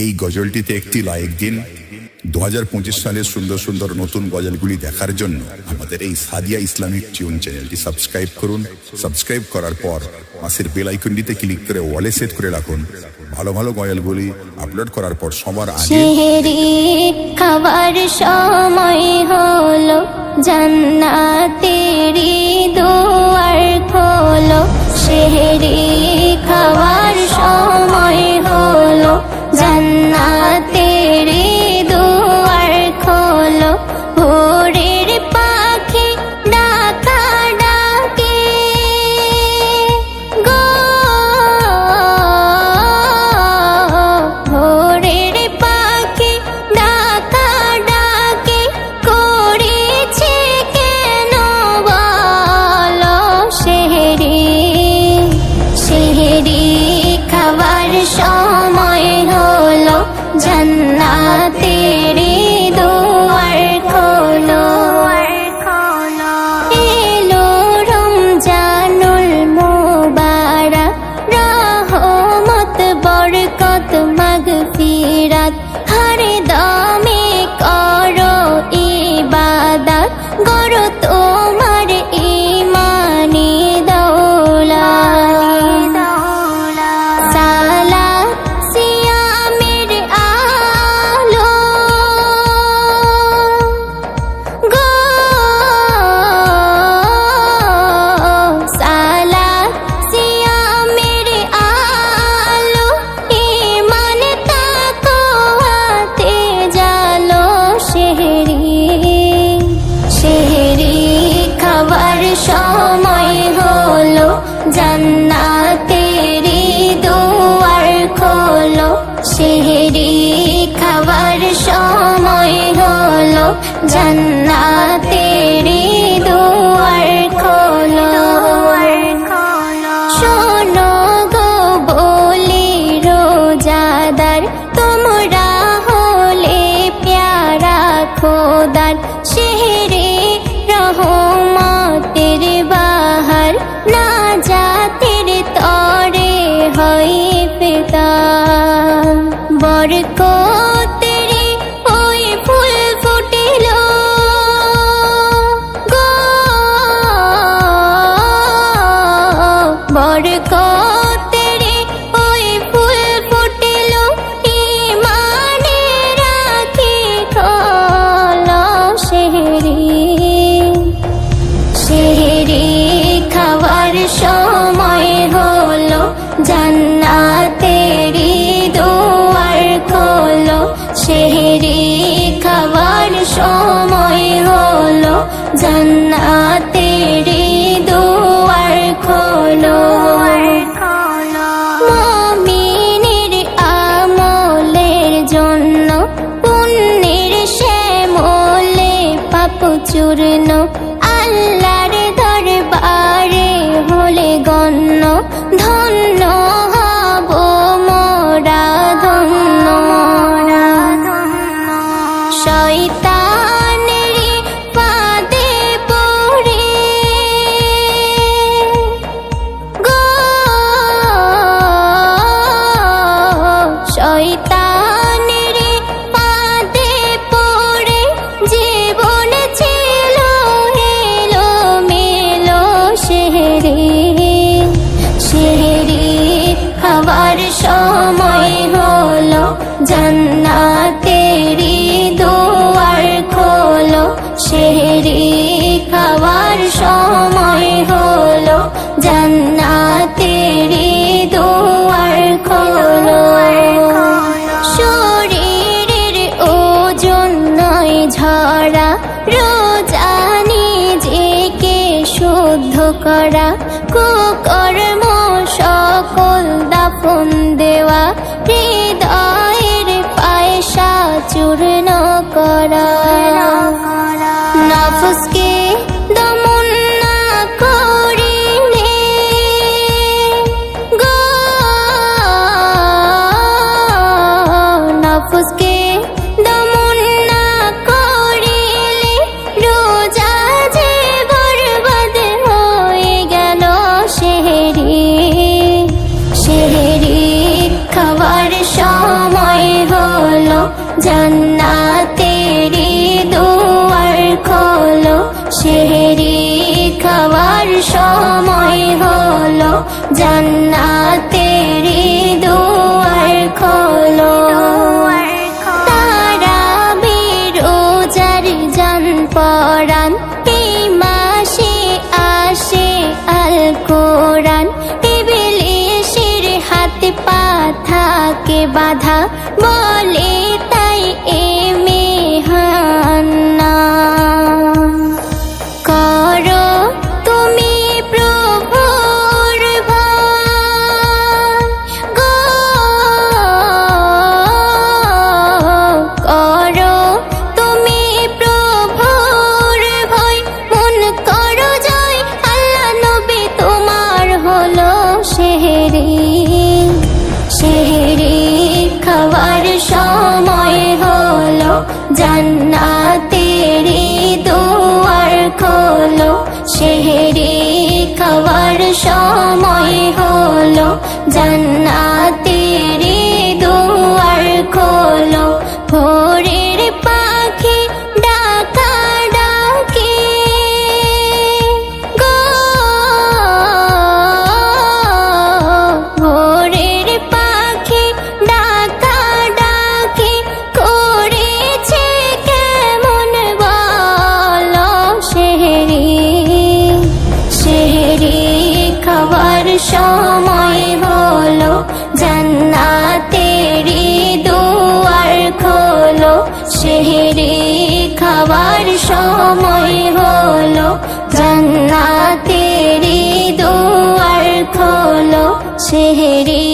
এই গজলটিতে একটি লাইক দিন। 2025 সালের সুন্দর সুন্দর নতুন গজলগুলি দেখার জন্য আমাদের এই সাদিয়া ইসলামিক টিউন চ্যানেলটি সাবস্ক্রাইব করুন। সাবস্ক্রাইব করার পর পাশের বেল আইকনটিতে ক্লিক করে ওয়ালে সেট করে রাখুন। ভালো ভালো গজলগুলি আপলোড করার পর সবার আগে সেহরি খাবার সময় হলো, জান্নাতেরি দুয়ার খোলো। সেহরি খাবার সময় হলো, জান্নাতেরি দুয়ার খোলো। ভোরের পাখি ডাকা ডাকে গো, ভোরের পাখি ডাকা ডাকে করেছে কেন বলো। সেহরি সেহরি খাবার সময় হলো, জান্নাতেরি দুয়ার খোলো। এলো রমজানুল মুবারক, রহমত বরকত মাগফিরাত। হরে দমে করো ইবাদত, গড়ো তোমার ঈমানি দৌলত। সালাত সিয়ামের আলো গো, সালাত সিয়ামের আলো। ঈমান তাকওয়াতে জালো। সেহরি সেহরি খাবার সময় হলো, জান্নাতেরি দুয়ার খোলো। সেহরি খাবার সময় হলো, জান্নাতেরি দুয়ার খোলো। শোনো গো বলি রোজাদার, তোমরা হলে প্যারা খোদার। সেহরি রহমতের বাহার, নাজাতের তরে হয় পিতা। বরকতেরি ওই ফুল ফুটিল গো, বরকতেরি ওই ফুল ফুটিল। ঈমানে রাখি খোলো। সেহরি সেহরি খাবার সময় হলো, জান্নাতেরি দুয়ার খোলো। সেহরি খাবার সময় হলো, জান্নাতেরি দুয়ার খোলো। মুমিনের আমলের জন্য পুণ্যের শ্যামলে পাপ চূর্ণ। আল্লাহর দরবারে হলে গণ্য, ধন্য হব মোরা ধন্য। শয়তানেরই ফাঁদে পড়ে গো, শয়তানেরই ফাঁদে পড়ে জীবন ছিল এলোমেলো। সেহরি সেহরি খাবার সময় হলো, জান্নাতেরি দুয়ার খোলো। সেহরি খাবার সময় হলো, জান্নাতেরি দুয়ার খোলো। শরীরের ওজন নয় ঝরা, রোজা নিজেকে শুদ্ধ করা। কুকর্ম সকল দাফন দেওয়া, হৃদয়ের পয়সা চূর্ণ করা। নফসকে দমন না করিলে গো, নফসকে দমন না করিলে রোজা যে বরবাদ হয়ে গেল। সেহরি সেহরি খাবার সময় জান্নাতেরি দুয়ার খোলো সেহরি খাওয়ার সময় হলো জান্নাতেরি দুয়ার খোলো তারাবির রোজার জান পরান এই মাসে আসে আল কোরআন ইবলিসের হাতে পা থাকে বাধা বলে তাই এ মেহান্না করো তুমি প্রভুর ভয় গো করো তুমি প্রভুর ভয় মন করো জয় আল্লাহ নবী তোমার হলো সেহরি সেহরি খাওয়ার সময় হলো জান্নাতেরি দুয়ার খোলো সেহরি খাওয়ার সময় হলো জান্নাতেরি দুয়ার খোলো ভোরের পাখি ডাকা ডাকি গো ভোরের পাখি ডাকা ডাকি করেছে কেমন বলো সেহরি সেহরি খাওয়ার সময় হলো জান্নাতেরি দুয়ার খোলো সেহরি খাওয়ার সময় হলো জান্নাতেরি দুয়ার খোলো সেহরি